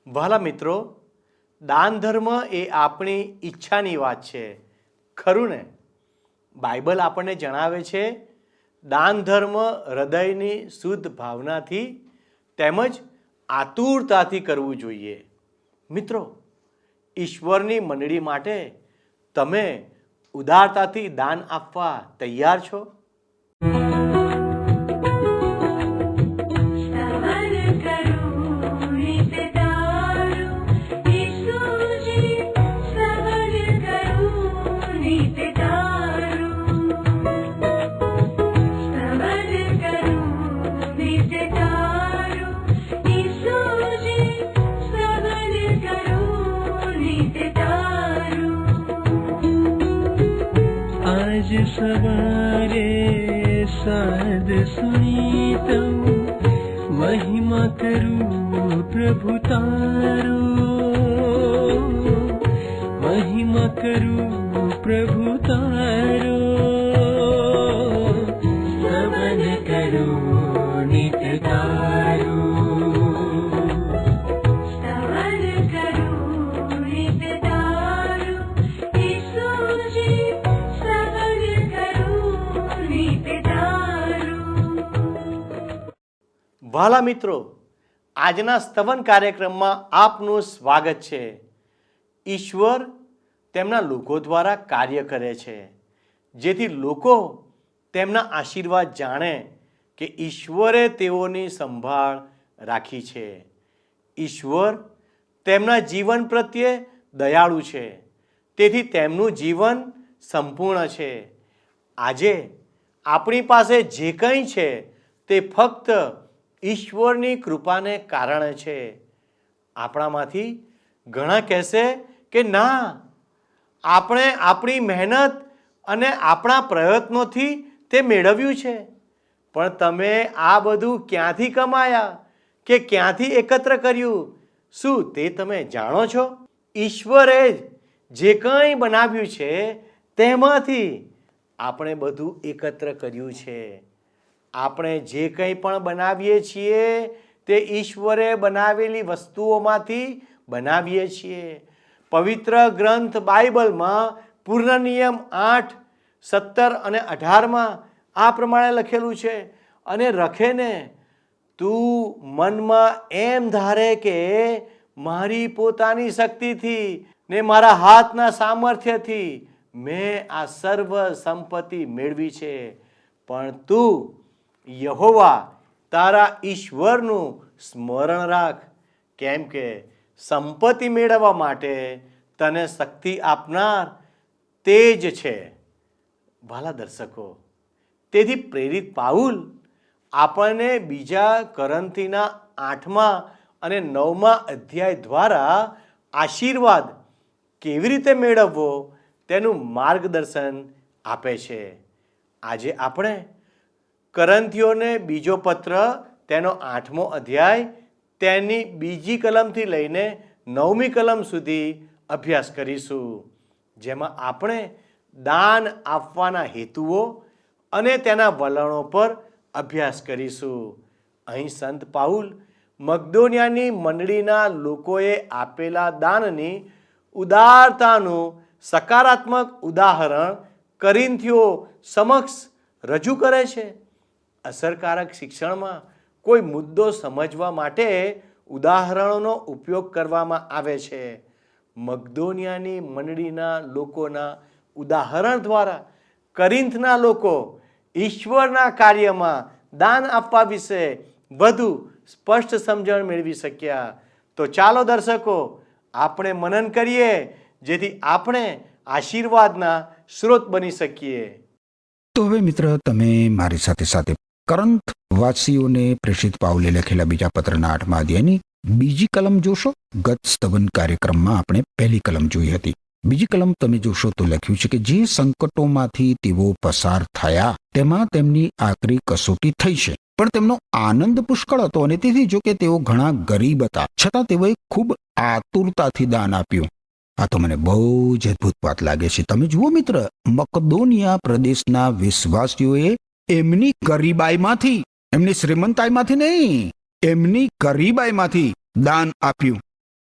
વહાલા મિત્રો, દાન ધર્મ એ આપણી ઈચ્છાની વાત છે, ખરું ને? બાઇબલ આપણને જણાવે છે દાન ધર્મ હૃદયની શુદ્ધ ભાવનાથી તેમજ આતુરતાથી કરવું જોઈએ. મિત્રો, ઈશ્વરની મંડળી માટે તમે ઉદારતાથી દાન આપવા તૈયાર છો? आज सवारे साध सुनी तऊ महिमा करूं प्रभु तारो, महिमा करूं प्रभु तारो, स्तवन करूं नित्य तारो. વહાલા મિત્રો, આજના સ્તવન કાર્યક્રમમાં આપનું સ્વાગત છે. ઈશ્વર તેમના લોકો દ્વારા કાર્ય કરે છે, જેથી લોકો તેમના આશીર્વાદ જાણે કે ઈશ્વરે તેઓની સંભાળ રાખી છે. ઈશ્વર તેમના જીવન પ્રત્યે દયાળુ છે, તેથી તેમનું જીવન સંપૂર્ણ છે. આજે આપણી પાસે જે કંઈ છે તે ફક્ત ઈશ્વરની કૃપાને કારણે છે. આપણામાંથી ઘણા કહેશે કે ના, આપણે આપણી મહેનત અને આપણા પ્રયત્નોથી તે મેળવ્યું છે. પણ તમે આ બધું ક્યાંથી કમાયા કે ક્યાંથી એકત્ર કર્યું? શું તે તમે જાણો છો? ઈશ્વરે જે કંઈ બનાવ્યું છે તેમાંથી આપણે બધું એકત્ર કર્યું છે. આપણે જે કંઈ પણ બનાવીએ છીએ તે ઈશ્વરે બનાવેલી વસ્તુઓમાંથી બનાવીએ છીએ. પવિત્ર ગ્રંથ બાઇબલમાં પૂર્ણ નિયમ 8, 17 અને 18માં આ પ્રમાણે લખેલું છે, અને રખેને તું મનમાં એમ ધારે કે મારી પોતાની શક્તિથી ને મારા હાથના સામર્થ્યથી મેં આ સર્વ સંપત્તિ મેળવી છે, પણ તું યહોવા તારા ઈશ્વરનું સ્મરણ રાખ, કેમ કે સંપત્તિ મેળવવા માટે તને શક્તિ આપનાર તે જ છે. ભલા દર્શકો, તેથી પ્રેરિત પાઉલ આપણને બીજા કોરિન્થીના 8મા અને 9મા અધ્યાય દ્વારા આશીર્વાદ કેવી રીતે મેળવવો તેનું માર્ગદર્શન આપે છે. આજે આપણે કોરિન્થીઓને બીજો પત્ર તેનો 8મો અધ્યાય તેની બીજી કલમથી લઈને 9મી કલમ સુધી અભ્યાસ કરીશું, જેમાં આપણે દાન આપવાના હેતુઓ અને તેના વલણો પર અભ્યાસ કરીશું. અહીં સંત પાઉલ મકદોનિયાની મંડળીના લોકોએ આપેલા દાનની ઉદારતાનું સકારાત્મક ઉદાહરણ કોરિન્થીઓ સમક્ષ રજૂ કરે છે. અસરકારક શિક્ષણમાં કોઈ મુદ્દો સમજવા માટે ઉદાહરણોનો ઉપયોગ કરવામાં આવે છે. મકદોનિયાની મંડળીના લોકોના ઉદાહરણ દ્વારા કોરિન્થના લોકો ઈશ્વરના કાર્યમાં દાન આપવા વિશે વધુ સ્પષ્ટ સમજણ મેળવી શક્યા. તો ચાલો દર્શકો, આપણે મનન કરીએ, જેથી આપણે આશીર્વાદના સ્ત્રોત બની શકીએ. તો હવે મિત્ર, તમે મારી સાથે સાથે કરંથ વાસીઓને પ્રેષિત પાઉલે લખેલા બીજા પત્રના 8મા અધ્યાયની બીજી કલમ જોશો. ગત સ્તવન કાર્યક્રમમાં આપણે પહેલી કલમ જોઈ હતી. બીજી કલમ તમે જોશો તો લખ્યું છે કે જે સંકટોમાંથી તેઓ પસાર થયા તેમાં તેમની આકરી કસોટી થઈ છે, પણ તેમનો આનંદ પુષ્કળ હતો, અને તેથી જો કે તેઓ ઘણા ગરીબ હતા, છતાં તેઓએ ખૂબ આતુરતાથી દાન આપ્યું. આ તો મને બહુ જ અદભુત વાત લાગે છે. તમે જુઓ મિત્ર, મકદોનિયા પ્રદેશના વિશ્વાસીઓએ એમની ગરીબાઈમાંથી, એમની શ્રીમંતાઈમાંથી નહીં, એમની ગરીબાઈમાંથી દાન આપ્યું.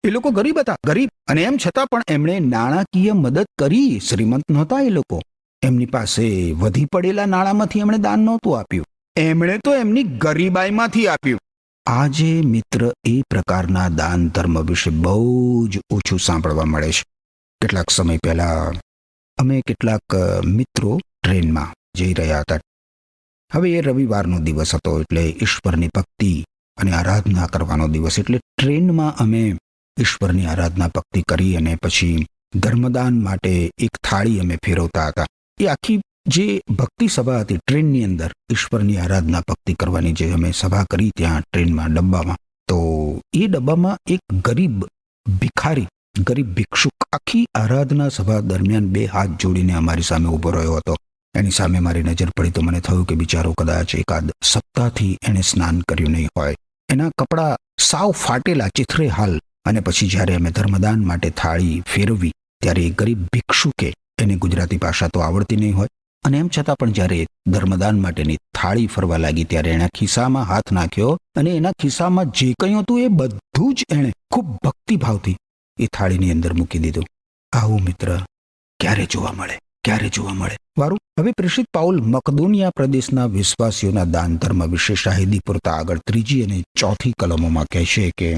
એ લોકો ગરીબ હતા, ગરીબ. અને એમ છતાં પણ એમણે નાણાકીય મદદ કરી. શ્રીમંત નહોતા એ લોકો. એમની પાસે વધી પડેલા નાણાંમાંથી એમણે દાન નહોતું આપ્યું. એમણે તો એમની ગરીબાઈમાંથી આપ્યું. આજે મિત્ર એ પ્રકારના દાન ધર્મ વિશે બહુ જ ઓછું સાંભળવા મળે છે. કેટલાક સમય પહેલા અમે કેટલાક મિત્રો ટ્રેનમાં જઈ રહ્યા હતા. હવે એ રવિવારનો દિવસ હતો, એટલે ઈશ્વરની ભક્તિ અને આરાધના કરવાનો દિવસ. એટલે ટ્રેનમાં અમે ઈશ્વરની આરાધના ભક્તિ કરી અને પછી ધર્મદાન માટે એક થાળી અમે ફેરવતા હતા. એ આખી જે ભક્તિ સભા હતી ટ્રેનની અંદર, ઈશ્વરની આરાધના ભક્તિ કરવાની જે અમે સભા કરી ત્યાં ટ્રેનમાં ડબ્બામાં, તો એ ડબ્બામાં એક ગરીબ ભિખારી, ગરીબ ભિક્ષુક આખી આરાધના સભા દરમિયાન 2 હાથ જોડીને અમારી સામે ઊભો રહ્યો હતો. એની સામે મારી નજર પડી તો મને થયું કે બિચારો કદાચ એકાદ સપ્તાહથી એણે સ્નાન કર્યું નહીં હોય. એના કપડાં સાવ ફાટેલા, ચીથરે હાલ. અને પછી જ્યારે અમે ધર્મદાન માટે થાળી ફેરવી ત્યારે એ ગરીબ ભિક્ષુકે, એને ગુજરાતી ભાષા તો આવડતી નહીં હોય, અને એમ છતાં પણ જ્યારે ધર્મદાન માટેની થાળી ફરવા લાગી ત્યારે એના ખિસ્સામાં હાથ નાખ્યો અને એના ખિસ્સામાં જે કંઈ હતું એ બધું જ એણે ખૂબ ભક્તિભાવથી એ થાળીની અંદર મૂકી દીધું. આવું મિત્ર ક્યારે જોવા મળે, ક્યારે જોવા મળે. વારું. હવે પ્રેષિત પાઉલ મકદોનિયા પ્રદેશના વિશ્વાસીઓના દાન ધર્મ વિશે શાહિદી પૂરતા આગળ 3 અને 4 કલમોમાં કહેશે કે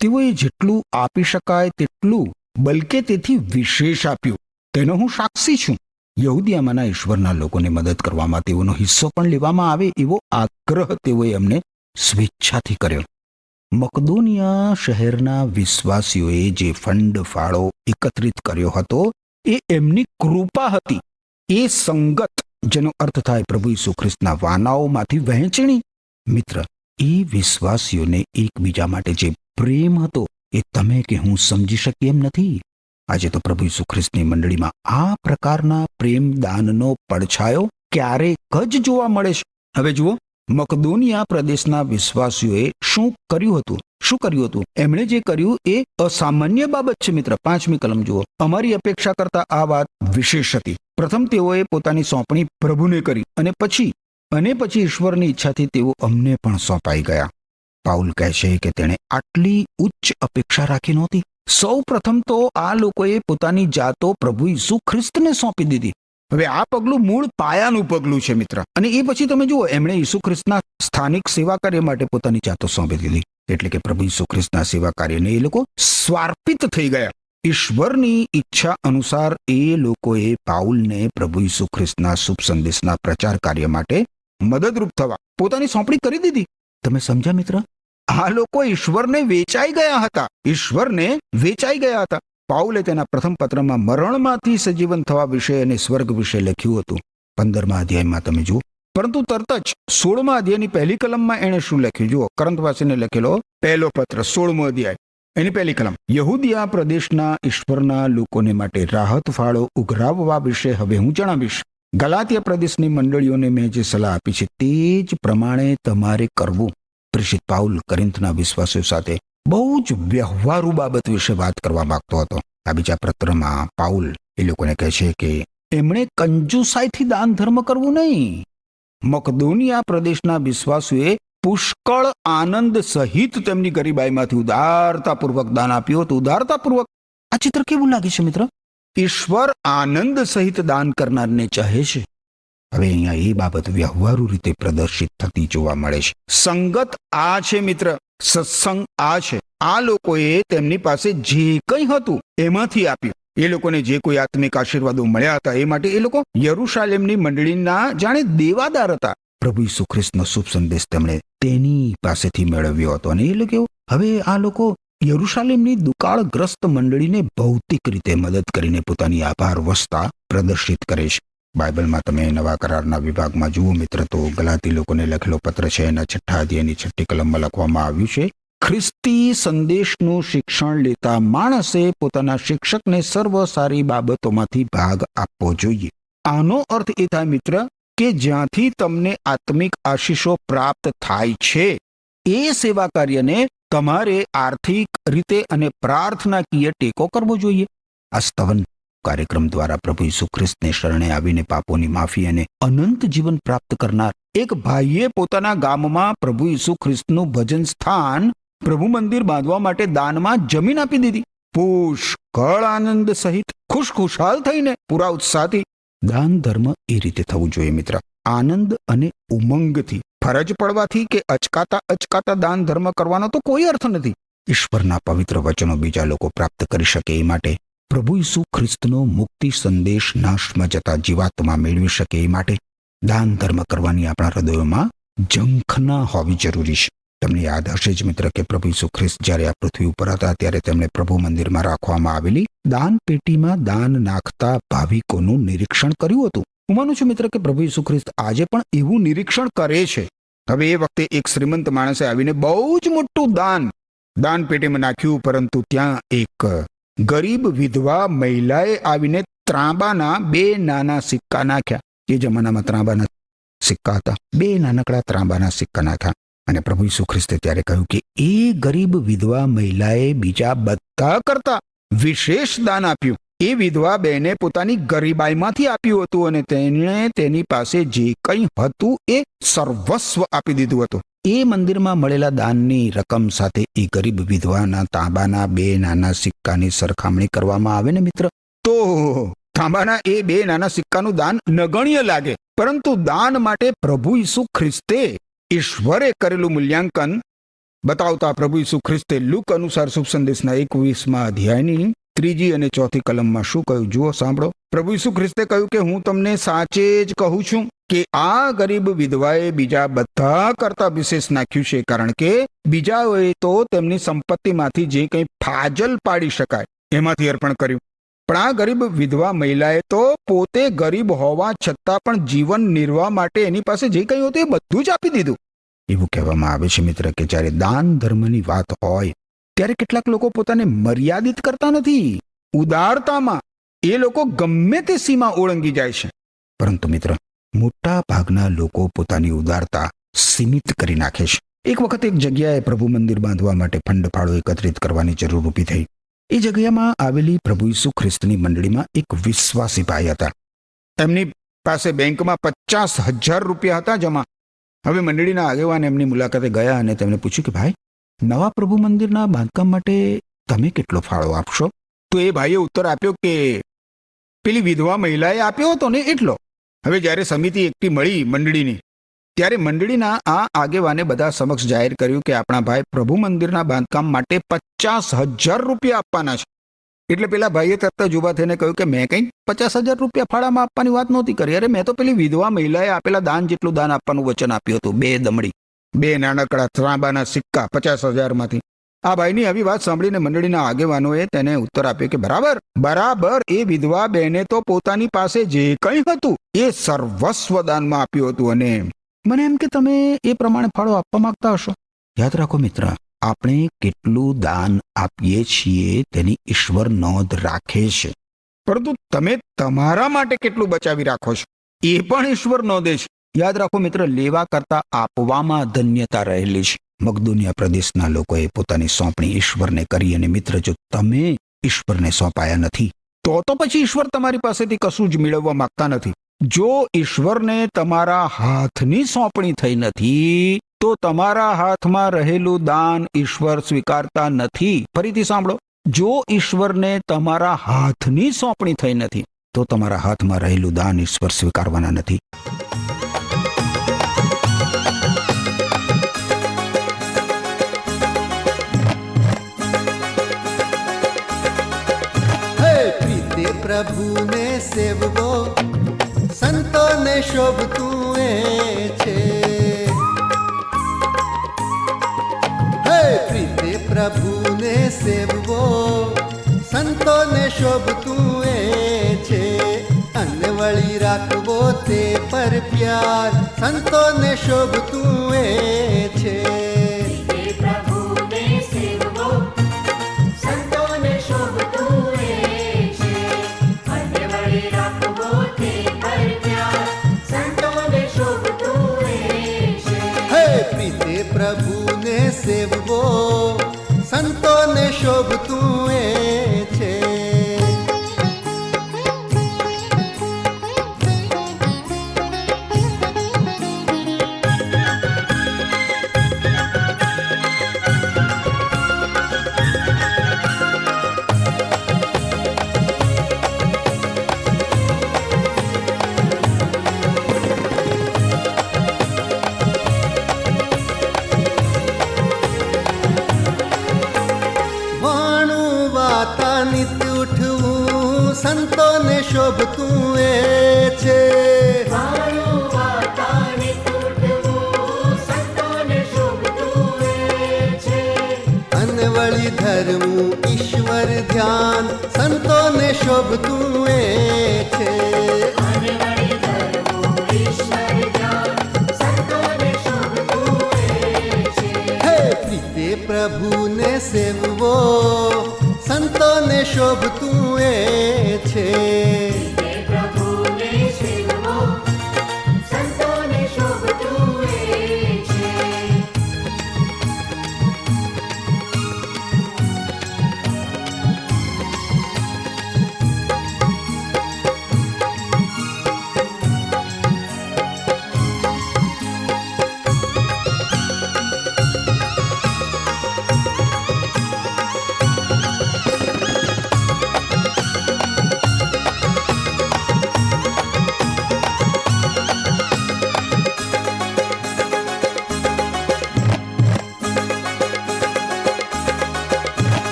તેઓએ જેટલું આપી શકાય તેટલું, બલકે તેથી વિશેષ આપ્યું, તેનો હું સાક્ષી છું. યહૂદિયામાંના ઈશ્વરના લોકોને મદદ કરવામાં તેઓનો હિસ્સો પણ લેવામાં આવે એવો આગ્રહ તેઓએ અમને સ્વેચ્છાથી કર્યો. મકદોનિયા શહેરના વિશ્વાસીઓએ જે ફંડ ફાળો એકત્રિત કર્યો હતો એ એમની કૃપા હતી. એ સંગત, જેનો અર્થ થાય પ્રભુ ઈસુ ખ્રિસ્તના વાનાઓમાંથી વહેંચણી. મિત્ર, એ વિશ્વાસીઓને એકબીજા માટે જે પ્રેમ હતો એ તમે કે હું સમજી શકી એમ નથી. આજે તો પ્રભુ ઈસુ ખ્રિસ્તની મંડળીમાં આ પ્રકારના પ્રેમ દાનનો પડછાયો ક્યારેક જ જોવા મળે છે. હવે જુઓ, મકદોનિયા પ્રદેશના વિશ્વાસીઓએ શું કર્યું હતું? એમણે જે કર્યું એ અસામાન્ય બાબત છે મિત્ર. 5મી કલમ જુઓ. અમારી અપેક્ષા કરતા આ વાત વિશેષ હતી. પ્રથમ તેઓએ પોતાની સોંપણી પ્રભુને કરી અને પછી ઈશ્વરની ઈચ્છાથી તેઓ અમને પણ સોંપાઈ ગયા. પાઉલ કહે છે કે તેણે આટલી ઉચ્ચ અપેક્ષા રાખી નહોતી. સૌ પ્રથમ તો આ લોકોએ પોતાની જાતો પ્રભુ ઈસુ ખ્રિસ્તને સોંપી દીધી. હવે આ પગલું મૂળ પાયાનું પગલું છે મિત્ર. અને એ પછી તમે જુઓ, એમણે ઈસુ ખ્રિસ્તના સ્થાનિક સેવા કાર્ય માટે પોતાની જાતો સોંપી દીધી. એટલે કે પ્રભુ ઈસુ ખ્રિસ્તના સેવા કાર્યને એ લોકો સ્વાર્પિત થઈ ગયા. ઈશ્વરની ઈચ્છા અનુસાર એ લોકોએ પાઉલને પ્રભુ ઈસુ ખ્રિસ્તના શુભ સંદેશના પ્રચાર કાર્ય માટે મદદરૂપ થવા પોતાની સોંપણી કરી દીધી. તમે સમજ્યા મિત્ર? આ લોકો ઈશ્વરને વેચાઈ ગયા હતા. પાઉલે તેના પ્રથમ પત્રમાં મરણમાંથી સજીવન થવા વિશે અને સ્વર્ગ વિશે લખ્યું હતું. 15મા અધ્યાયમાં તમે જુઓ. પરંતુ તરત જ 16મા અધ્યાયની 1લી કલમમાં એણે શું લખ્યું જુઓ. કરંથવાસીને લખેલો 1લો પત્ર, 16મો અધ્યાય, એની 1લી કલમ. યહૂદિયા પ્રદેશના ઈશ્વરના લોકોને માટે રાહત ફાળો ઉઘરાવવા વિશે હવે હું જણાવીશ. ગલાતિયા પ્રદેશની મંડળીઓને મેં જે સલાહ આપી છે તે જ પ્રમાણે તમારે કરવું. પ્રેષિત પાઉલ કોરિન્થના વિશ્વાસીઓ સાથે બહુ જ વ્યવહારુ બાબત વિશે વાત કરવા માંગતો હતો. આ બીજા પત્રમાં પાઉલ એ લોકોને કહે છે કે એમણે કંજુસાઈથી દાન ધર્મ કરવું નહીં. મકદોનિયા પ્રદેશના વિશ્વાસીઓએ પુષ્કળ આનંદ સહિત તેમની ગરીબાઈમાંથી ઉદારતાપૂર્વક દાન આપ્યું હતું. ઉદારતાપૂર્વક. આ ચિત્ર કેવું લાગે છે મિત્ર? ઈશ્વર આનંદ સહિત દાન કરનારને ચાહે છે. હવે અહીંયા એ બાબત વ્યવહારુ રીતે પ્રદર્શિત થતી જોવા મળે છે. સંગત આ છે મિત્ર, સત્સંગ આ છે. આ લોકોએ તેમની પાસે જે કંઈ હતું એમાંથી આપ્યું. એ લોકોને જે કોઈ આત્મિક આશીર્વાદો મળ્યા હતા એ માટે એ લોકો યરુશાલેમની મંડળીના જાણે દેવાદાર હતા. પ્રભુ ઈસુ ખ્રિસ્તનો શુભ સંદેશ તેમણે તેની પાસેથી મેળવ્યો હતો. અને એ લોકો હવે આ લોકો યરુશાલેમની દુકાળગ્રસ્ત મંડળીને ભૌતિક રીતે મદદ કરીને પોતાની આભાર વસ્તા પ્રદર્શિત કરે છે. બાઇબલમાં તમે નવા કરારના વિભાગમાં જુઓ મિત્ર, તો ગલાતી લોકોને લખેલો પત્ર છે એના 6 અધ્યાયની 6મી કલમમાં લખવામાં આવ્યું છે, ખ્રિસ્તી સંદેશનું શિક્ષણ લેતા માણસે પોતાના શિક્ષકને સર્વ સારી બાબતોમાંથી ભાગ આપવો જોઈએ. આનો અર્થ એ થાય મિત્ર કે જ્યાંથી તમને આત્મિક આશીષો પ્રાપ્ત થાય છે એ સેવા કાર્યને તમારે આર્થિક રીતે અને પ્રાર્થનાકીય ટેકો કરવો જોઈએ. આ સ્તવન કાર્યક્રમ દ્વારા પ્રભુ ઈસુ ખ્રિસ્તને શરણે આવીને પાપોની માફી અને અનંત જીવન પ્રાપ્ત કરનાર એક ભાઈએ પોતાના ગામમાં પ્રભુ ઈસુ ખ્રિસ્તનું ભજન સ્થાન પ્રભુ મંદિર બાંધવા માટે દાનમાં જમીન આપી દીધી. પુષ્કળ આનંદ સહિત ખુશખુશાલ થઈને પૂરા ઉત્સાહથી દાન ધર્મ એ રીતે થવું જોઈએ મિત્ર. આનંદ અને ઉમંગથી, ફરજ પડવાથી કે અચકાતા દાન ધર્મ કરવાનો તો કોઈ અર્થ નથી. ઈશ્વરના પવિત્ર વચનો બીજા લોકો પ્રાપ્ત કરી શકે એ માટે, પ્રભુ ઈસુ ખ્રિસ્તનો મુક્તિ સંદેશ નાશમાં જતા જીવાત્મા મેળવી શકે એ માટે દાન ધર્મ કરવાની આપણા હૃદયોમાં ઝંખના હોવી જરૂરી છે. તમને યાદ હશે જ મિત્ર કે પ્રભુ ઈસુ ખ્રિસ્ત જ્યારે આ પૃથ્વી ઉપર હતા ત્યારે તેમણે પ્રભુ મંદિરમાં રાખવામાં આવેલી દાન પેટીમાં દાન નાખતા ભાવિકોનું નિરીક્ષણ કર્યું હતું. હું માનું છું મિત્ર કે પ્રભુ ઈસુ ખ્રિસ્ત આજે પણ એવું નિરીક્ષણ કરે છે. હવે એ વખતે એક શ્રીમંત માણસે આવીને બહુ જ મોટું દાન પેટીમાં નાખ્યું, પરંતુ ત્યાં એક ગરીબ વિધવા મહિલાએ આવીને ત્રાંબાના 2 નાના સિક્કા નાખ્યા. એ જમાનામાં ત્રાંબાના સિક્કા હતા. 2 નાનકડા ત્રાંબાના સિક્કા નાખ્યા. અને પ્રભુ ઈસુ ખ્રિસ્તે ત્યારે કહ્યું કે એ ગરીબ વિધવા મહિલાએ બીજા બધા કરતા વિશેષ દાન આપ્યું. એ વિધવા બહેને પોતાની ગરીબાઈમાંથી આપ્યું હતું અને તેણે તેની પાસે જે કંઈ હતું એ સર્વસ્વ આપી દીધું હતું. એ મંદિરમાં મળેલા દાનની રકમ સાથે એ ગરીબ વિધવાના તાંબાના 2 નાના સિક્કાની સરખામણી કરવામાં આવે ને મિત્ર, તો તાંબાના એ 2 નાના સિક્કાનું દાન નગણ્ય લાગે. પરંતુ દાન માટે પ્રભુ ઈસુ ખ્રિસ્તે ઈશ્વરે કરેલું મૂલ્યાંકન બતાવતા પ્રભુ ઈસુ ખ્રિસ્તે લુક અનુસાર શુભ સંદેશના 21મા અધ્યાયની 3જી અને 4થી કલમમાં શું કહ્યું જુઓ, સાંભળો. પ્રભુ ઈસુ ખ્રિસ્તે કહ્યું કે હું તમને સાચે જ કહું છું કે આ ગરીબ વિધવાએ બીજા બધા કરતા વિશેષ નાખ્યું છે, કારણ કે બીજાઓએ તો તેમની સંપત્તિમાંથી જે કંઈ ફાજલ પાડી શકાય એમાંથી અર્પણ કર્યું, પણ આ ગરીબ વિધવા મહિલાએ તો પોતે ગરીબ હોવા છતાં પણ જીવન નિર્વાહ માટે એની પાસે જે કંઈ હતું એ બધું જ આપી દીધું. એવું કહેવામાં આવે છે મિત્ર કે જ્યારે દાન ધર્મની વાત હોય ત્યારે કેટલાક લોકો પોતાને મર્યાદિત કરતા નથી. ઉદારતામાં એ લોકો ગમે તે સીમા ઓળંગી જાય છે. પરંતુ મિત્ર, મોટા ભાગના લોકો પોતાની ઉદારતા સીમિત કરી નાખે છે. એક વખત એક જગ્યાએ પ્રભુ મંદિર બાંધવા માટે ફંડ ફાળો એકત્રિત કરવાની જરૂર ઊભી થઈ. એ જગ્યામાં આવેલી પ્રભુ ઈસુ ખ્રિસ્તની મંડળીમાં એક વિશ્વાસી ભાઈ હતા. એમની પાસે બેંકમાં 50,000 રૂપિયા હતા જમા. હવે મંડળીના આગેવાન એમની મુલાકાતે ગયા અને તેમણે પૂછ્યું કે ભાઈ, નવા પ્રભુ મંદિરના બાંધકામ માટે તમે કેટલો ફાળો આપશો? તો એ ભાઈએ ઉત્તર આપ્યો કે પેલી વિધવા મહિલાએ આપ્યો હતો ને એટલો. હવે જ્યારે સમિતિ એકઠી મળી મંડળીની, ત્યારે મંડળીના આ આગેવાને બધા સમક્ષ જાહેર કર્યું કે આપણા ભાઈ પ્રભુ મંદિરના બાંધકામ માટે 50,000 રૂપિયા આપવાના છે. એટલે પેલા ભાઈએ તરત જ ઊભા થઈને કહ્યું કે મેં કંઈ 50,000 રૂપિયા ફાળામાં આપવાની વાત નહોતી કરી. અરે મેં તો પેલી વિધવા મહિલાએ આપેલા દાન જેટલું દાન આપવાનું વચન આપ્યું હતું. 2 દમડી, 2 નાનકડા ત્રાંબાના સિક્કા 50,000માંથી. આ ભાઈની આવી વાત સાંભળીને મંડળીના આગેવાનોએ તેને ઉત્તર આપ્યો કે બરાબર એ વિધવા બહેને તો પોતાની પાસે જે કંઈ હતું એ સર્વસ્વ દાનમાં આપ્યું હતું, અને મને એમ કે તમે એ પ્રમાણે ફાળો આપવા માંગતા હશો. યાદ રાખો મિત્ર, આપણે કેટલું દાન આપીએ છીએ તેની ઈશ્વર નોંધ રાખે છે, પરંતુ તમે તમારા માટે કેટલું બચાવી રાખો છો એ પણ ઈશ્વર નોંધે છે. યાદ રાખો મિત્ર, લેવા કરતા આપવામાં ધન્યતા રહેલી છે. મકદુનિયા પ્રદેશના લોકોએ પોતાની સોંપણી ઈશ્વરને કરી, અને મિત્ર, જો તમે ઈશ્વરને સોંપાયા નથી તો પછી ઈશ્વર તમારી પાસેથી કશું જ મેળવવા માંગતા નથી. જો ઈશ્વરને તમારા હાથની સોંપણી થઈ નથી તો તમારા હાથમાં રહેલું દાન ઈશ્વર સ્વીકારતા નથી. ફરીથી સાંભળો, જો ઈશ્વરને તમારા હાથની સોંપણી થઈ નથી તો તમારા હાથમાં રહેલું દાન ઈશ્વર સ્વીકારવાના નથી. પ્રભુને સેવવો સંતોને શોભતું એ છે. હે પ્રીતે પ્રભુને સેવવો સંતોને શોભતું એ છે. અન્ય વળી રાખવો તે પર પ્યાર સંતોને શોભતું એ છે. પ્રભુને સેવવો સંતોને શોભતું એ છે. સંતોને શોભતું એ છે. અને વળી ધર્મું ઈશ્વર ધ્યાન સંતોને શોભતું એ છે. હે પ્રીતે પ્રભુને સેવવો સંતોને શોભતું એ છે.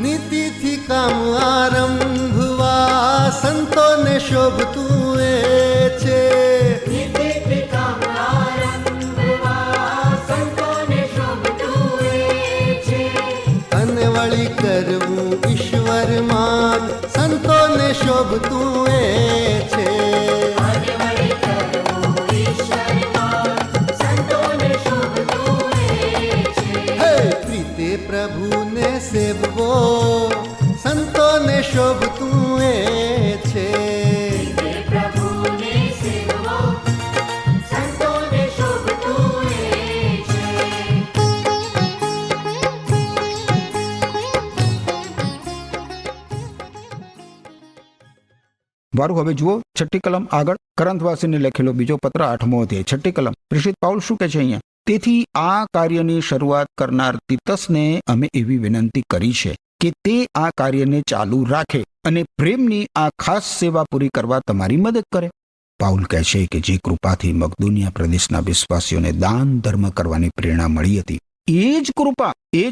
નીતિથી કામ આરંભવા સંતોને શોભતું એ છે. અને વળી કરવું ઈશ્વર માન સંતોને શોભતું એ છે. હે પ્રીતે પ્રભુને સેવવો સંતોને શોભતું એ છે. વારું હવે જુઓ છઠ્ઠી કલમ આગળ કરંથવાસીને લખેલો બીજો પત્ર 8મો અધ્યાય છઠ્ઠી કલમ. પ્રેષિત પાઉલ શું કહે છે અહીંયા? તેથી આ કાર્યની શરૂઆત કરનાર તીતસને અમે એવી વિનંતી કરી છે કે તે આ કાર્યને ચાલુ રાખે અને પ્રેમની આ ખાસ સેવા પૂરી કરવા તમારી મદદ કરે. પાઉલ કહે છે કે જે કૃપાથી મકદુનિયા પ્રદેશના વિશ્વાસીઓને દાન ધર્મ કરવાની પ્રેરણા મળી હતી એ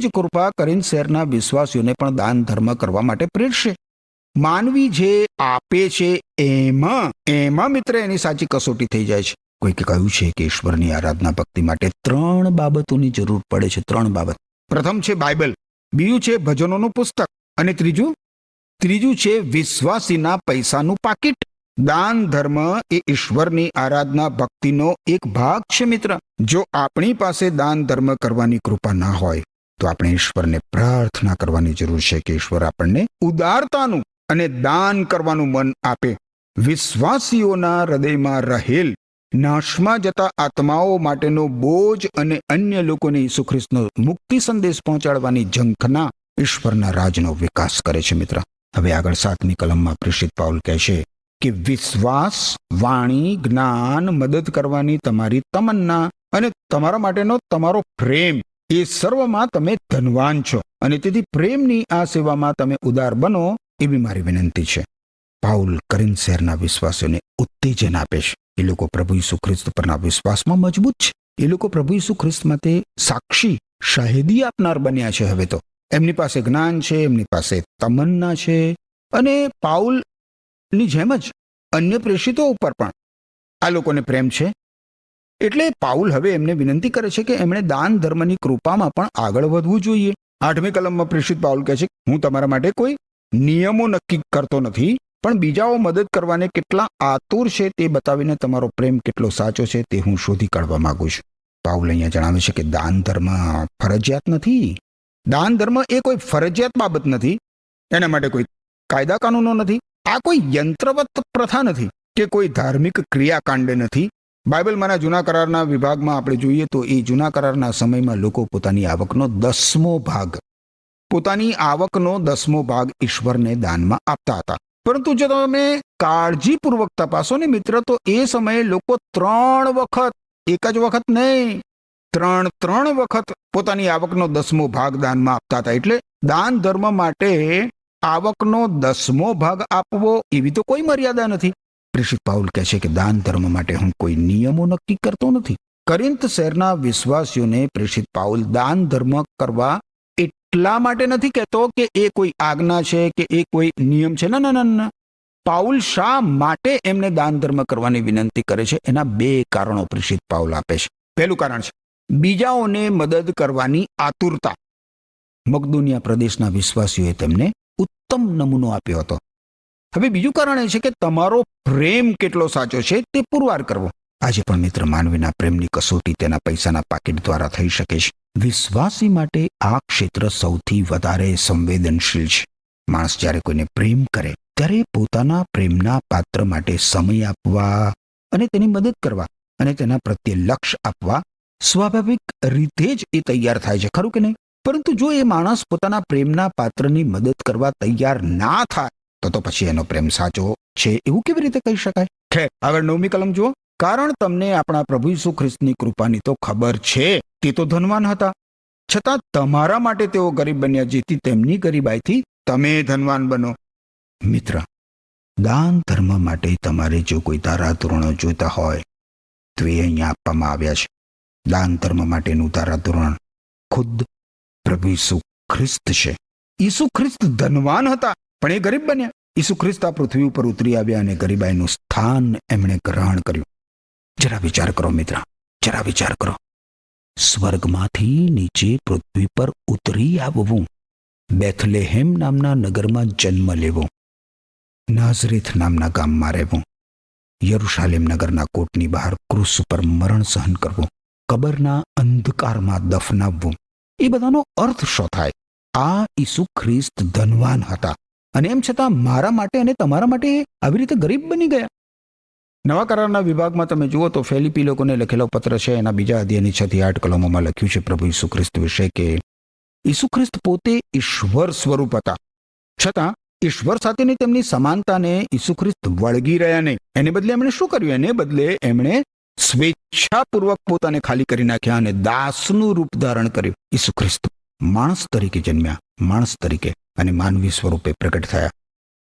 જ કૃપા કરીન શહેરના વિશ્વાસીઓને પણ દાન ધર્મ કરવા માટે પ્રેરશે. માનવી જે આપે છે એમાં મિત્ર એની સાચી કસોટી થઈ જાય છે. કોઈકે કહ્યું છે કે ઈશ્વરની આરાધના ભક્તિ માટે 3 બાબતોની જરૂર પડે છે. 3 બાબત. પ્રથમ છે બાઇબલ, બીજું છે ભજનોનું પુસ્તક અને ત્રીજું છે વિશ્વાસીના પૈસાનું પાકીટ. દાન ધર્મ એ ઈશ્વરની આરાધના ભક્તિનો એક ભાગ છે મિત્ર. જો આપણી પાસે દાન ધર્મ કરવાની કૃપા ના હોય તો આપણે ઈશ્વરને પ્રાર્થના કરવાની જરૂર છે કે ઈશ્વર આપણને ઉદારતાનું અને દાન કરવાનું મન આપે. વિશ્વાસીઓના હૃદયમાં રહેલ નાશમાં જતા આત્માઓ માટેનો બોજ અને અન્ય લોકોને ઈસુ ખ્રિસ્તનો મુક્તિ સંદેશ પહોંચાડવાની ઝંખના ઈશ્વરના રાજનો વિકાસ કરે છે મિત્ર. હવે આગળ 7મી કલમમાં પ્રેષિત પાઉલ કહે છે કે વિશ્વાસ, વાણી, જ્ઞાન, મદદ કરવાની તમારી તમન્ના અને તમારા માટેનો તમારો પ્રેમ એ સર્વમાં તમે ધનવાન છો અને તેથી પ્રેમની આ સેવામાં તમે ઉદાર બનો એવી મારી વિનંતી છે. પાઉલ કરીન શહેરના વિશ્વાસીઓને ઉત્તેજન આપે છે. એ લોકો પ્રભુ ઈસુ ખ્રિસ્ત પરના વિશ્વાસમાં મજબૂત છે. એ લોકો પ્રભુ ઈસુ ખ્રિસ્ત માટે સાક્ષી, શાહિદી આપનાર બન્યા છે. હવે તો એમની પાસે જ્ઞાન છે, એમની પાસે તમન્ના છે અને પાઉલની જેમ જ અન્ય પ્રેષિતો ઉપર પણ આ લોકોને પ્રેમ છે. એટલે પાઉલ હવે એમને વિનંતી કરે છે કે એમણે દાન ધર્મની કૃપામાં પણ આગળ વધવું જોઈએ. 8મી કલમમાં પ્રેષિત પાઉલ કહે છે હું તમારા માટે કોઈ નિયમો નક્કી કરતો નથી, પણ બીજાઓ મદદ કરવાને કેટલા આતુર છે તે બતાવીને તમારો પ્રેમ કેટલો સાચો છે તે હું શોધી કાઢવા માંગુ છું. પાઉલ અહીંયા જણાવે છે કે દાન ધર્મ ફરજિયાત નથી. દાન ધર્મ એ કોઈ ફરજિયાત બાબત નથી. એના માટે કોઈ કાયદા કાનૂનો નથી. આ કોઈ યંત્રવત પ્રથા નથી કે કોઈ ધાર્મિક ક્રિયાકાંડ નથી. બાઇબલમાંના જૂના કરારના વિભાગમાં આપણે જોઈએ તો એ જૂના કરારના સમયમાં લોકો પોતાની આવકનો 10મો ભાગ ઈશ્વરને દાનમાં આપતા હતા. પરંતુ જો તમે કાળજીપૂર્વક તપાસો ને મિત્ર, તો એ સમયે લોકો 3 વખત, એક જ વખત નહીં, 3 વખત પોતાની આવકનો 10મો ભાગ દાનમાં આપતા હતા. એટલે દાન ધર્મ માટે આવકનો 10મો ભાગ આપવો એવી તો કોઈ મર્યાદા નથી. પ્રેષિત પાઉલ કહે છે કે દાન ધર્મ માટે હું કોઈ નિયમો નક્કી કરતો નથી. કરિન્થ શહેરના વિશ્વાસીઓને પ્રેષિત પાઉલ દાન ધર્મ કરવા એટલા માટે નથી કહેતો કે એ કોઈ આજ્ઞા છે કે એ કોઈ નિયમ છે. ના, પાઉલ શા માટે એમને દાન ધર્મ કરવાની વિનંતી કરે છે એના 2 કારણો પ્રેષિત પાઉલ આપે છે. પહેલું કારણ છે બીજાઓને મદદ કરવાની આતુરતા. મકદુનિયા પ્રદેશના વિશ્વાસીઓએ તેમને ઉત્તમ નમૂનો આપ્યો હતો. હવે બીજું કારણ એ છે કે તમારો પ્રેમ કેટલો સાચો છે તે પુરવાર કરવો. આજે પણ મિત્ર, માનવીના પ્રેમની કસોટી તેના પૈસાના પાકીટ દ્વારા થઈ શકે છે. વિશ્વાસી માટે આ ક્ષેત્ર સૌથી વધારે સંવેદનશીલ છે. માણસ જ્યારે કોઈને પ્રેમ કરે ત્યારે પોતાના પ્રેમના પાત્ર માટે સમય આપવા અને તેની મદદ કરવા અને તેના પ્રત્યે લક્ષ્ય આપવા સ્વાભાવિક રીતે જ એ તૈયાર થાય છે, ખરું કે નહીં? પરંતુ જો એ માણસ પોતાના પ્રેમના પાત્રની મદદ કરવા તૈયાર ના થાય તો પછી એનો પ્રેમ સાચો છે એવું કેવી રીતે કહી શકાય? ખેર, આગળ 9મી કલમ જુઓ. કારણ તમને આપણા પ્રભુ ઈસુ ખ્રિસ્તની કૃપાની તો ખબર છે. તે તો ધનવાન હતા, છતાં તમારા માટે તેઓ ગરીબ બન્યા, જેથી તેમની ગરીબાઈથી તમે ધનવાન બનો. મિત્ર, દાન ધર્મ માટે તમારે જો કોઈ ધારાધોરણો જોઈતા હોય તો એ અહીંયા આપવામાં આવ્યા છે. દાન ધર્મ માટેનું ધારાધોરણ ખુદ પ્રભુ ઈસુ ખ્રિસ્ત છે. ઈસુ ખ્રિસ્ત ધનવાન હતા પણ એ ગરીબ બન્યા. ઈસુ ખ્રિસ્ત આ પૃથ્વી ઉપર ઉતરી આવ્યા અને ગરીબાઈનું સ્થાન એમણે ગ્રહણ કર્યું. જરા વિચાર કરો મિત્ર, જરા વિચાર કરો. સ્વર્ગમાંથી નીચે પૃથ્વી પર ઉતરી આવવું, બેથલેહેમ નામના નગરમાં જન્મ લેવો, નાઝરેથ નામના ગામમાં રહેવું, યરુશાલેમ નગરના કોટની બહાર ક્રૂસ ઉપર મરણ સહન કરવું, કબરના અંધકારમાં દફનાવવું, એ બધાનો અર્થ શું થાય? આ ઈસુ ખ્રિસ્ત ધનવાન હતા અને એમ છતાં મારા માટે અને તમારા માટે આવી રીતે ગરીબ બની ગયા. નવા કરારના વિભાગમાં તમે જુઓ તો ફિલિપી લોકોને લખેલો પત્ર છે, એના 2 અધ્યાયની 6 થી 8 કલમોમાં લખ્યું છે પ્રભુ ઈસુ ખ્રિસ્ત વિશે કે ઈસુ ખ્રિસ્ત પોતે ઈશ્વર સ્વરૂપ હતા, છતાં ઈશ્વર સાથેની તેમની સમાનતાને ઈસુ ખ્રિસ્ત વળગી રહ્યા નહીં. એને બદલે એમણે શું કર્યું? એને બદલે એમણે સ્વેચ્છાપૂર્વક પોતાને ખાલી કરી નાખ્યા અને દાસનું રૂપ ધારણ કર્યું. ઈસુ ખ્રિસ્ત માણસ તરીકે જન્મ્યા, માણસ તરીકે અને માનવી સ્વરૂપે પ્રગટ થયા.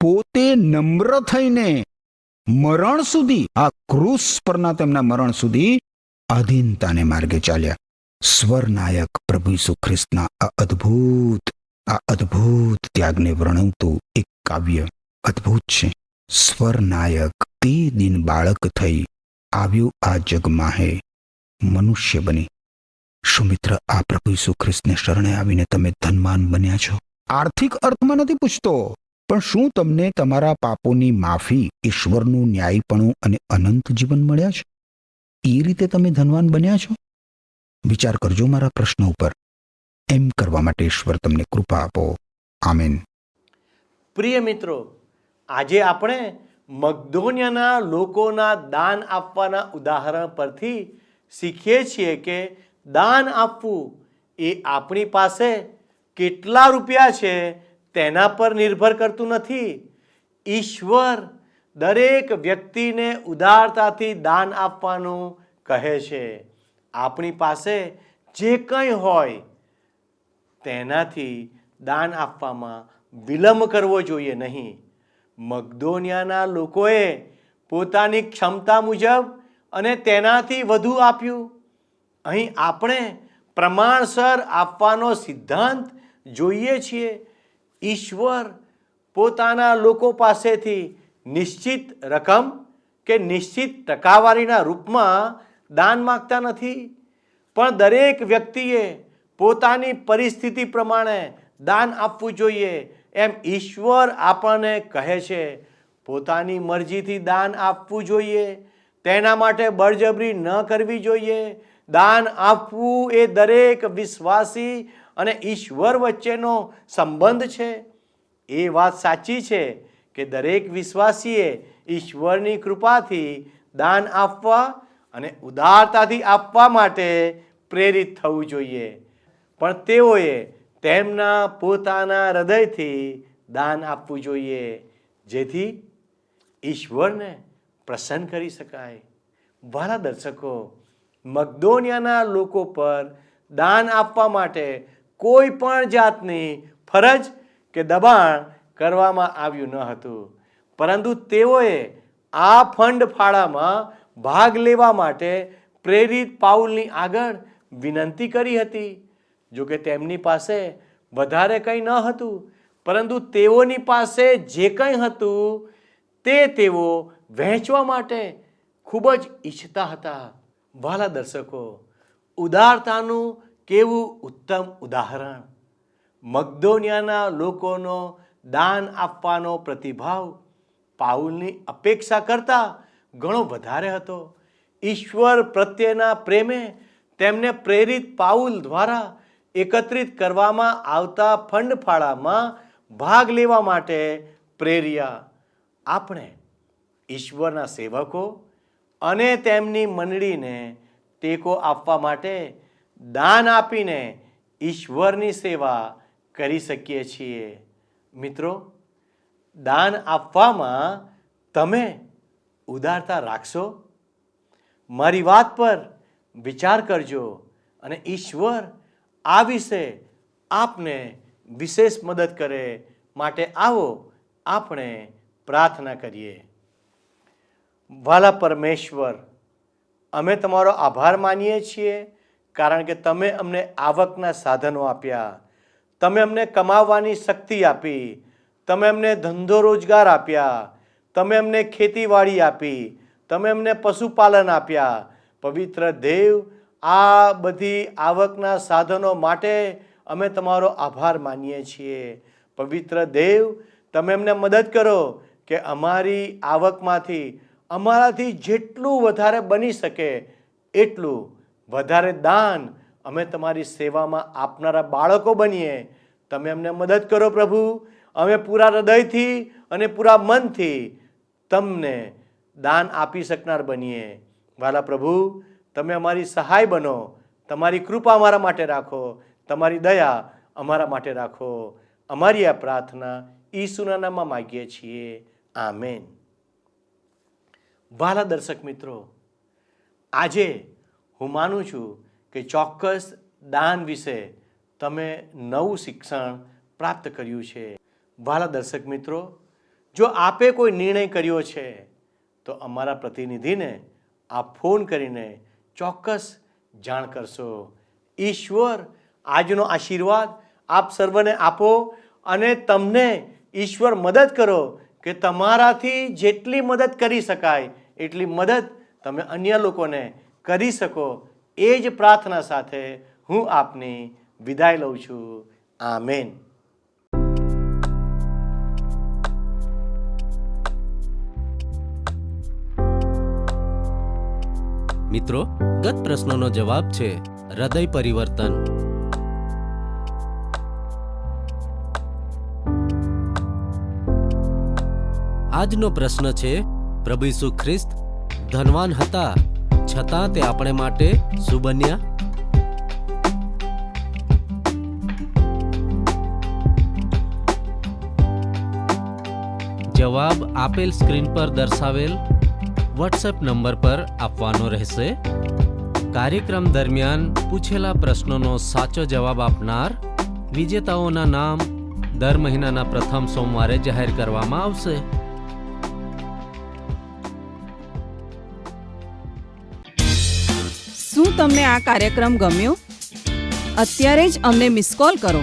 પોતે નમ્ર થઈને મરણ સુધી, આ ક્રૂસ પરના તેમના મરણ સુધી આધીનતાને માર્ગે ચાલ્યા. સ્વરનાયક પ્રભુ ઈસુ ખ્રિસ્તના આ અદ્ભુત ત્યાગને વર્ણવતું એક કાવ્ય અદ્ભુત છે. સ્વરનાયક તે દિન બાળક થઈ આવ્યું આ જગમાં હે મનુષ્ય બની. શું મિત્ર, આ પ્રભુ ઈસુ ખ્રિસ્તને શરણે આવીને તમે ધનવાન બન્યા છો? આર્થિક અર્થમાં નથી પૂછતો, પણ શું તમને તમારા પાપોની માફી, ઈશ્વરનું ન્યાયીપણું અને અનંત જીવન મળ્યા છે? એ રીતે તમે ધનવાન બન્યા છો? વિચાર કરજો મારા પ્રશ્ન ઉપર. એમ કરવા માટે ઈશ્વર તમને કૃપા આપો. આમેન. પ્રિય મિત્રો, આજે આપણે મકદોનિયાના લોકોના દાન આપવાના ઉદાહરણ પરથી શીખીએ છીએ કે દાન આપવું એ આપણી પાસે કેટલા રૂપિયા છે તેના પર નિર્ભર કરતું નથી. ઈશ્વર દરેક વ્યક્તિને ઉદારતાથી દાન આપવાનું કહે છે. આપણી પાસે જે કંઈ હોય તેનાથી દાન આપવામાં વિલંબ કરવો જોઈએ નહીં. મકદોનિયાના લોકોએ પોતાની ક્ષમતા મુજબ અને તેનાથી વધુ આપ્યું. અહીં આપણે પ્રમાણસર આપવાનો સિદ્ધાંત જોઈએ છીએ. ઈશ્વર પોતાના લોકો પાસેથી નિશ્ચિત રકમ કે નિશ્ચિત ટકાવારીના રૂપમાં દાન માગતા નથી, પણ દરેક વ્યક્તિએ પોતાની પરિસ્થિતિ પ્રમાણે દાન આપવું જોઈએ એમ ઈશ્વર આપણને કહે છે. પોતાની મરજીથી દાન આપવું જોઈએ, તેના માટે બળજબરી ન કરવી જોઈએ. દાન આપવું એ દરેક વિશ્વાસી અને ઈશ્વર વચ્ચેનો સંબંધ છે. એ વાત સાચી છે કે દરેક વિશ્વાસીએ ઈશ્વરની કૃપાથી દાન આપવા અને ઉદારતાથી આપવા માટે પ્રેરિત થવું જોઈએ, પણ તેઓએ તેમના પોતાના હૃદયથી દાન આપવું જોઈએ, જેથી ઈશ્વરને પ્રસન્ન કરી શકાય. વાલા દર્શકો, મકદોનિયાના લોકો પર દાન આપવા માટે કોઈ પણ જાતની ફરજ કે દબાણ કરવામાં આવ્યું ન હતું, પરંતુ તેઓએ આ ફંડ ફાળામાં ભાગ લેવા માટે પ્રેરિત પાઉલની આગળ વિનંતી કરી હતી. જો કે તેમની પાસે વધારે કંઈ ન હતું, પરંતુ તેઓની પાસે જે કંઈ હતું તેઓ વહેંચવા માટે ખૂબ જ ઈચ્છતા હતા. વહાલા દર્શકો, ઉદારતાનું કેવું ઉત્તમ ઉદાહરણ! મકદોનિયાના લોકોનો દાન આપવાનો પ્રતિભાવ પાઉલની અપેક્ષા કરતાં ઘણો વધારે હતો. ઈશ્વર પ્રત્યેના પ્રેમે તેમને પ્રેરિત પાઉલ દ્વારા એકત્રિત કરવામાં આવતા ફંડફાળામાં ભાગ લેવા માટે પ્રેર્યા. આપણે ઈશ્વરના સેવકો અને તેમની મંડળીને ટેકો આપવા માટે દાન આપીને ઈશ્વરની સેવા કરી શકીએ છીએ. મિત્રો, દાન આપવામાં તમે ઉદારતા રાખશો? મારી વાત પર વિચાર કરજો અને ઈશ્વર આ વિશે આપને વિશેષ મદદ કરે માટે આવો આપણે પ્રાર્થના કરીએ. વાલા પરમેશ્વર, અમે તમારો આભાર માનીએ છીએ કારણ કે તમે અમને આવકના સાધનો આપ્યા, તમે અમને કમાવાની શક્તિ આપી, તમે અમને ધંધો રોજગાર આપ્યા, તમે અમને ખેતીવાડી આપી, તમે અમને પશુપાલન આપ્યા. પવિત્ર દેવ, આ બધી આવકના સાધનો માટે અમે તમારો આભાર માનીએ છીએ. પવિત્ર દેવ, તમે અમને મદદ કરો કે અમારી આવકમાંથી અમારાથી જેટલું વધારે બની શકે એટલું વધારે દાન અમે તમારી સેવામાં આપનારા બાળકો બનીએ. તમે અમને મદદ કરો પ્રભુ. અમે પૂરા હૃદયથી અને પૂરા મનથી તમને દાન આપી શકનાર બનીએ. વાલા પ્રભુ, તમે અમારી સહાય બનો. તમારી કૃપા અમારા માટે રાખો, તમારી દયા અમારા માટે રાખો. અમારી આ પ્રાર્થના ઈસુના નામમાં માગીએ છીએ. આમેન. વાલા દર્શક મિત્રો, આજે હું માનું છું કે ચોક્કસ દાન વિશે તમે નવું શિક્ષણ પ્રાપ્ત કર્યું છે. વાલા દર્શક મિત્રો, જો આપે કોઈ નિર્ણય કર્યો છે તો અમારા પ્રતિનિધિને આપ ફોન કરીને ચોક્કસ જાણ કરશો. ઈશ્વર આજનો આશીર્વાદ આપ સર્વને આપો અને તમને ઈશ્વર મદદ કરો કે તમારાથી જેટલી મદદ કરી શકાય એટલી મદદ તમે અન્ય લોકોને કરી શકો. એ જ પ્રાર્થના સાથે હું આપની વિદાય લઉં છું. આમેન. મિત્રો, ગત પ્રશ્નનો જવાબ છે હૃદય પરિવર્તન. આજનો પ્રશ્ન છે, પ્રભુ ઈસુ ખ્રિસ્ત ધનવાન હતા છતાં તે આપણે માટે શું બન્યા? જવાબ આપેલ સ્ક્રીન પર દર્શાવેલ વોટ્સએપ નંબર પર આપવાનો રહેશે. કાર્યક્રમ દરમિયાન પૂછેલા પ્રશ્નોનો સાચો જવાબ આપનાર વિજેતાઓના નામ દર મહિનાના પ્રથમ સોમવારે જાહેર કરવામાં આવશે. શું તમને આ કાર્યક્રમ ગમ્યો? અત્યારે જ અમને મિસ કોલ કરો.